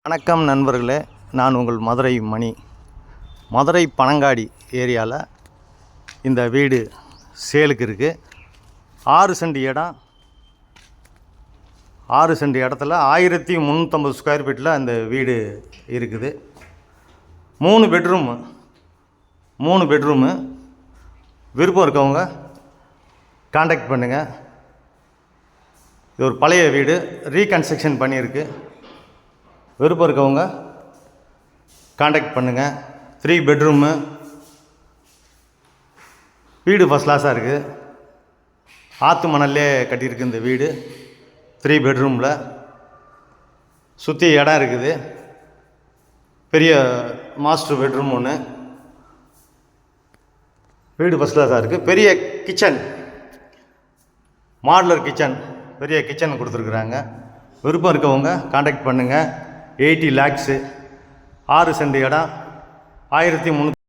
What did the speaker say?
வணக்கம் நண்பர்களே, நான் உங்கள் மதுரை மணி. மதுரை பனங்காடி ஏரியாவில் இந்த வீடு சேலுக்கு இருக்குது. 6 சென்ட் இடம். 6 சென்ட் இடத்துல 1350 ஸ்கொயர் ஃபீட்டில் அந்த வீடு இருக்குது. 3 பெட்ரூமு. விருப்பம் இருக்கவங்க காண்டாக்ட் பண்ணுங்கள். இது ஒரு பழைய வீடு, ரீகன்ஸ்ட்ரக்ஷன் பண்ணியிருக்கு. விருப்பம் இருக்கவங்க காண்டாக்ட் பண்ணுங்கள். 3 பெட்ரூமு. வீடு ஃபஸ்ட் கிளாஸாக இருக்குது. ஆற்று மணல்லே கட்டியிருக்கு இந்த வீடு. 3 பெட்ரூமில் சுற்றி இடம் இருக்குது. பெரிய மாஸ்டர் பெட்ரூம் ஒன்று. வீடு ஃபஸ்ட் கிளாஸாக இருக்குது. பெரிய கிச்சன், மாடுலர் கிச்சன், பெரிய கிச்சன் கொடுத்துருக்குறாங்க. விருப்பம் இருக்கவங்க காண்டாக்ட் பண்ணுங்கள். 80 lakhs, 6 சென்ட் இடம், 1300